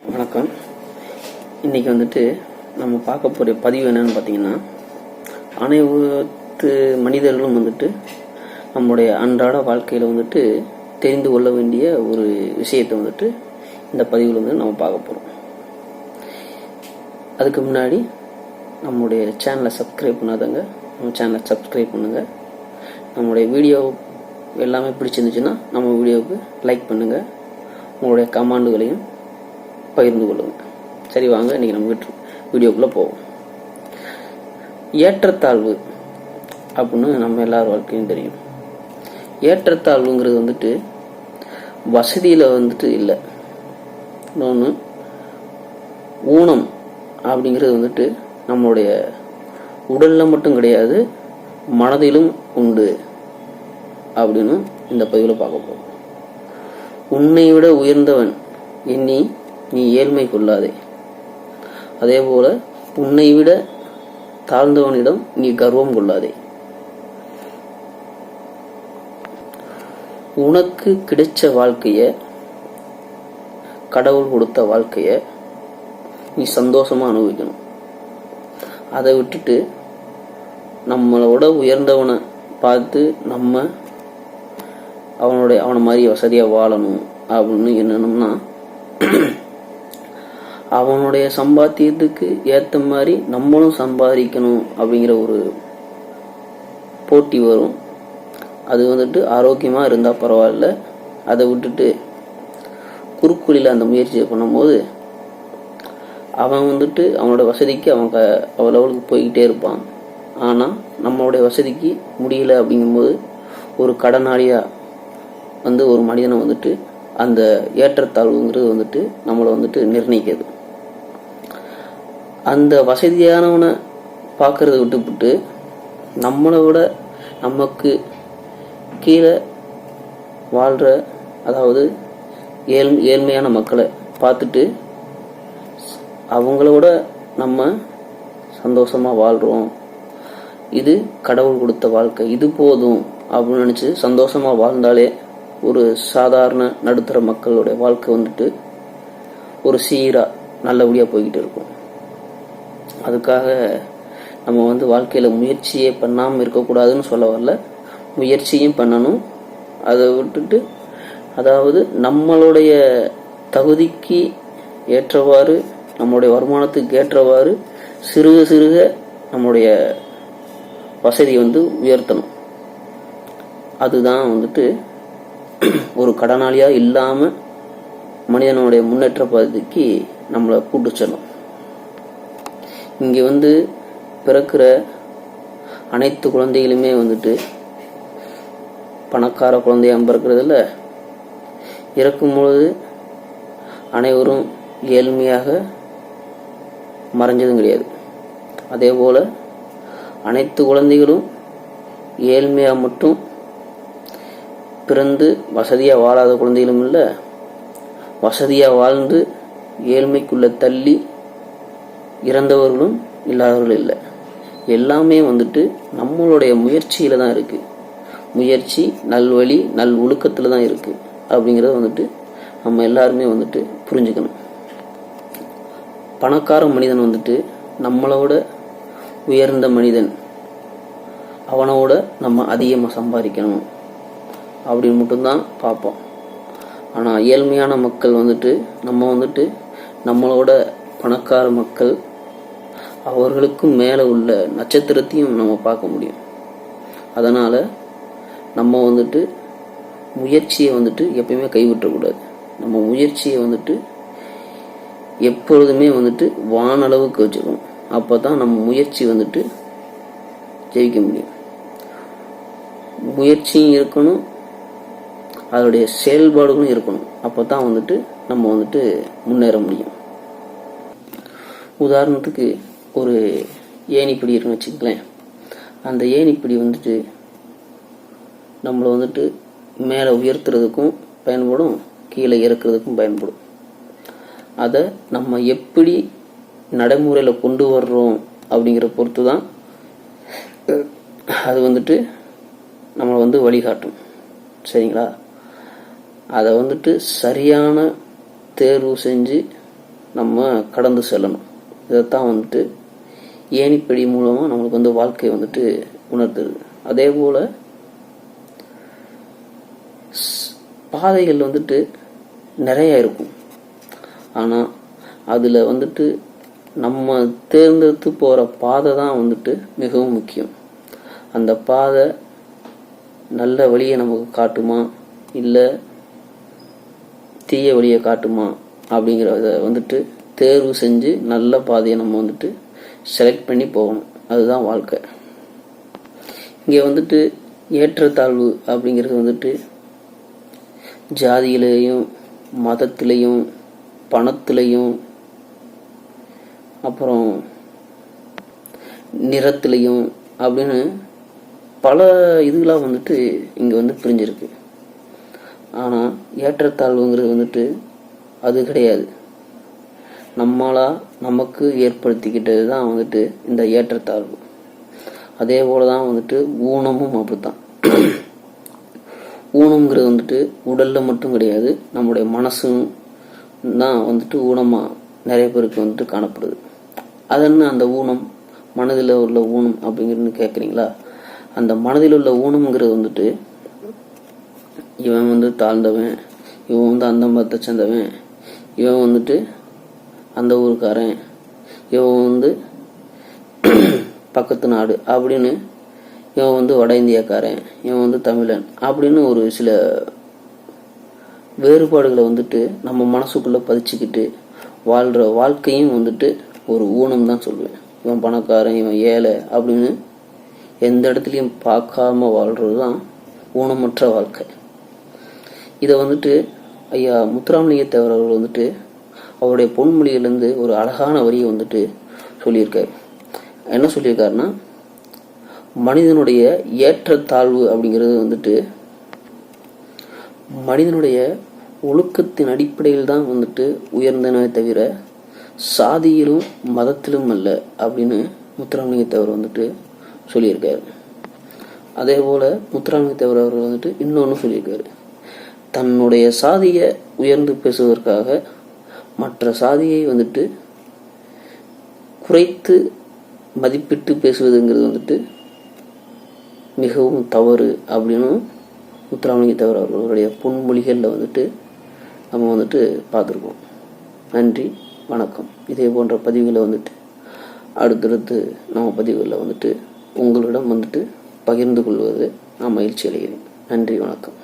வணக்கம். இன்றைக்கி வந்துட்டு நம்ம பார்க்க போகிற பதிவு என்னன்னு பார்த்தீங்கன்னா, அனைத்து மனிதர்களும் வந்துட்டு நம்முடைய அன்றாட வாழ்க்கையில் வந்துட்டு தெரிந்து கொள்ள வேண்டிய ஒரு விஷயத்தை வந்துட்டு இந்த பதிவில் வந்து நம்ம பார்க்க போகிறோம். அதுக்கு முன்னாடி நம்முடைய சேனலை சப்ஸ்கிரைப் பண்ணாதவங்க நம்ம சேனலை சப்ஸ்கிரைப் பண்ணுங்கள். நம்முடைய வீடியோ எல்லாமே பிடிச்சிருந்துச்சுன்னா நம்ம வீடியோவுக்கு லைக் பண்ணுங்கள். உங்களுடைய கமெண்டுகளையும் பகிர்ந்து கொள்ளுங்கள். சரி, வாங்க இன்றைக்கி நம்ம வீடியோக்குள்ளே போவோம். ஏற்றத்தாழ்வு அப்படின்னு நம்ம எல்லார் வாழ்க்கையும் தெரியும். ஏற்றத்தாழ்வுங்கிறது வந்துட்டு வசதியில் வந்துட்டு இல்லை. இன்னொன்று, ஊனம் அப்படிங்கிறது வந்துட்டு நம்மளுடைய உடலில் மட்டும் கிடையாது, மனதிலும் உண்டு அப்படின்னு இந்த பதிவில் பார்க்க போகிறோம். உன்னை விட உயர்ந்தவன் எண்ணி நீ ஏழ்மை கொள்ளாதே, அதே போல உன்னை விட தாழ்ந்தவனிடம் நீ கர்வம் கொள்ளாதே. உனக்கு கிடைச்ச வாழ்க்கைய, கடவுள் கொடுத்த வாழ்க்கைய நீ சந்தோஷமா அனுபவிக்கணும். அதை விட்டுட்டு நம்மளோட உயர்ந்தவனை பார்த்து நம்ம அவனை மாதிரி வசதியா வாழணும் அப்படின்னு என்னன்னா, அவனுடைய சம்பாத்தியத்துக்கு ஏற்ற மாதிரி நம்மளும் சம்பாதிக்கணும் அப்படிங்கிற ஒரு போட்டி வரும். அது வந்துட்டு ஆரோக்கியமாக இருந்தால் பரவாயில்ல. அதை விட்டுட்டு குறுக்குழியில் அந்த முயற்சியை பண்ணும்போது அவன் வந்துட்டு அவனோட வசதிக்கு அவளுக்கு போய்கிட்டே இருப்பான். ஆனால் நம்மளுடைய வசதிக்கு முடியல அப்படிங்கும்போது ஒரு கடனாளியாக வந்து ஒரு மனிதனை வந்துட்டு அந்த ஏற்றத்தாழ்வுங்கிறது வந்துட்டு நம்மளை வந்துட்டு நிர்ணயிக்கிறது. அந்த வசதியானவனை பார்க்கறத விட்டுவிட்டு நம்மளை விட நமக்கு கீழே வாழ்கிற, அதாவது ஏழ்மையான மக்களை பார்த்துட்டு அவங்களோட நம்ம சந்தோஷமாக வாழ்கிறோம், இது கடவுள் கொடுத்த வாழ்க்கை, இது போதும் அப்படின்னு நினச்சி சந்தோஷமாக வாழ்ந்தாலே ஒரு சாதாரண நடுத்தர மக்களுடைய வாழ்க்கை வந்துட்டு ஒரு சீராக நல்லபடியாக போய்கிட்டு இருக்கும். அதுக்காக நம்ம வந்து வாழ்க்கையில் முயற்சியே பண்ணாமல் இருக்கக்கூடாதுன்னு சொல்ல வரல, முயற்சியும் பண்ணணும். அதை விட்டுட்டு, அதாவது நம்மளுடைய தகுதிக்கு ஏற்றவாறு, நம்மளுடைய வருமானத்துக்கு ஏற்றவாறு சிறுக சிறுக நம்மளுடைய வசதியை வந்து உயர்த்தணும். அதுதான் வந்துட்டு ஒரு கடனாளியாக இல்லாமல் மனிதனுடைய முன்னேற்ற பாதைக்கு நம்மளை கூட்டு செல்லும். இங்கே வந்து பிறக்கிற அனைத்து குழந்தைகளுமே வந்துட்டு பணக்கார குழந்தையாக பிறக்கிறதில்ல, இறக்கும் பொழுது அனைவரும் ஏழ்மையாக மறைஞ்சதும் கிடையாது. அதே போல் அனைத்து குழந்தைகளும் ஏழ்மையாக மட்டும் பிறந்து வசதியாக வாழாத குழந்தைகளும் இல்லை, வசதியாக வாழ்ந்து ஏழ்மைக்குள்ள தள்ளி இறந்தவர்களும் இல்லாதவர்களும் இல்லை. எல்லாமே வந்துட்டு நம்மளுடைய முயற்சியில் தான் இருக்குது. முயற்சி நல்வழி நல் ஒழுக்கத்தில் தான் இருக்குது அப்படிங்கிறத வந்துட்டு நம்ம எல்லாருமே வந்துட்டு புரிஞ்சுக்கணும். பணக்கார மனிதன் வந்துட்டு நம்மளோட உயர்ந்த மனிதன், அவனோட நம்ம அதிகமாக சம்பாதிக்கணும் அப்படின்னு மட்டும்தான் பார்ப்போம். ஆனால் ஏழ்மையான மக்கள் வந்துட்டு நம்மளோட பணக்கார மக்கள், அவர்களுக்கும் மேலே உள்ள நட்சத்திரத்தையும் நம்ம பார்க்க முடியும். அதனால் நம்ம வந்துட்டு முயற்சியை வந்துட்டு எப்பயுமே கைவிட்டக்கூடாது. நம்ம முயற்சியை வந்துட்டு எப்பொழுதுமே வந்துட்டு வானளவுக்கு வச்சுக்கணும். அப்போ தான் நம்ம முயற்சி வந்துட்டு ஜெயிக்க முடியும். முயற்சியும் இருக்கணும், அதோடைய செயல்பாடுகளும் இருக்கணும். அப்போ தான் வந்துட்டு நம்ம வந்துட்டு முன்னேற முடியும். உதாரணத்துக்கு ஒரு ஏணிப்படி இருக்குன்னு வச்சுக்கலாம். அந்த ஏணிப்படி வந்துட்டு நம்மளை வந்துட்டு மேலே உயர்த்துறதுக்கும் பயன்படும், கீழே இறக்குறதுக்கும் பயன்படும். அதை நம்ம எப்படி நடைமுறையில் கொண்டு வர்றோம் அப்படிங்கிற பொறுத்து தான் அது வந்துட்டு நம்மளை வந்து வழிகாட்டும். சரிங்களா? அதை வந்துட்டு சரியான தேர்வு செஞ்சு நம்ம கடந்து செல்லணும். இதைத்தான் வந்துட்டு ஏணிப்படி மூலமாக நம்மளுக்கு வந்து வாழ்க்கை வந்துட்டு உணர்த்துது. அதே போல் பாதைகள் வந்துட்டு நிறைய இருக்கும். ஆனால் அதில் வந்துட்டு நம்ம தேர்ந்தெடுத்து போகிற பாதை தான் வந்துட்டு மிகவும் முக்கியம். அந்த பாதை நல்ல வழியை நமக்கு காட்டுமா இல்லை தீய வழியை காட்டுமா அப்படிங்கிறத வந்துட்டு தேர்வு செஞ்சு நல்ல பாதையை நம்ம வந்துட்டு செலக்ட் பண்ணி போகணும். அதுதான் வாழ்க்கை. இங்கே வந்துட்டு ஏற்றத்தாழ்வு அப்படிங்கிறது வந்துட்டு ஜாதியிலையும் மதத்திலையும் பணத்திலையும் அப்புறம் நிறத்திலையும் அப்படின்னு பல இதுகளாக வந்துட்டு இங்கே வந்து பிரிஞ்சிருக்கு. ஆனால் ஏற்றத்தாழ்வுங்கிறது வந்துட்டு அது கிடையாது. நம்மளா நமக்கு ஏற்படுத்திக்கிட்டது தான் வந்துட்டு இந்த ஏற்றத்தாழ்வு. அதே போல தான் வந்துட்டு ஊனமும் அப்படித்தான். ஊனம்ங்கிறது வந்துட்டு உடலில் மட்டும் கிடையாது, நம்முடைய மனசும் தான் வந்துட்டு ஊனமாக நிறைய பேருக்கு வந்துட்டு காணப்படுது. அது என்ன அந்த ஊனம், மனதில் உள்ள ஊனம் அப்படிங்கிறது கேட்குறீங்களா? அந்த மனதில் உள்ள ஊனம்ங்கிறது வந்துட்டு இவன் வந்து தாழ்ந்தவன், இவன் வந்து அந்த மதத்தை சேர்ந்தவன், இவன் வந்துட்டு அந்த ஊருக்காரன், இவன் வந்து பக்கத்து நாடு அப்படின்னு, இவன் வந்து வட இந்தியாக்காரன், இவன் வந்து தமிழன் அப்படின்னு ஒரு சில வேறுபாடுகளை வந்துட்டு நம்ம மனசுக்குள்ளே பதிச்சுக்கிட்டு வாழ்கிற வாழ்க்கையும் வந்துட்டு ஒரு ஊனம் தான் சொல்லுவேன். இவன் பணக்காரன், இவன் ஏழை அப்படின்னு எந்த இடத்துலையும் பார்க்காம வாழ்கிறது தான் ஊனமற்ற வாழ்க்கை. இதை வந்துட்டு ஐயா முத்துராமலிங்க தேவர் அவர்கள் வந்துட்டு அவருடைய பொன்மொழியிலேருந்து ஒரு அழகான வரியை வந்துட்டு சொல்லியிருக்காரு. என்ன சொல்லியிருக்காருன்னா, மனிதனுடைய ஏற்றத்தாழ்வு அப்படிங்கிறது வந்துட்டு மனிதனுடைய ஒழுக்கத்தின் அடிப்படையில் தான் வந்துட்டு உயர்ந்தனவே தவிர சாதியிலும் மதத்திலும் அல்ல அப்படின்னு முத்துராமலிங்க தேவர் வந்துட்டு சொல்லியிருக்காரு. அதே போல் முத்துராமலிங்க தேவர் அவர்கள் வந்துட்டு இன்னொன்று சொல்லியிருக்காரு. தன்னுடைய சாதியை உயர்ந்து பேசுவதற்காக மற்ற சாதியை வந்துட்டு குறைத்து மதிப்பிட்டு பேசுவதுங்கிறது வந்துட்டு மிகவும் தவறு அப்படின்னு முத்துராமலிங்க தேவர் அவர்களுடைய பொன்மொழிகளில் வந்துட்டு நம்ம வந்துட்டு பார்த்துருக்கோம். நன்றி, வணக்கம். இதே போன்ற பதிவுகளை வந்துட்டு அடுத்தடுத்து நம்ம பதிவுகளில் வந்துட்டு உங்களிடம் வந்துட்டு பகிர்ந்து கொள்வது நான் மகிழ்ச்சி அடைகிறேன். நன்றி, வணக்கம்.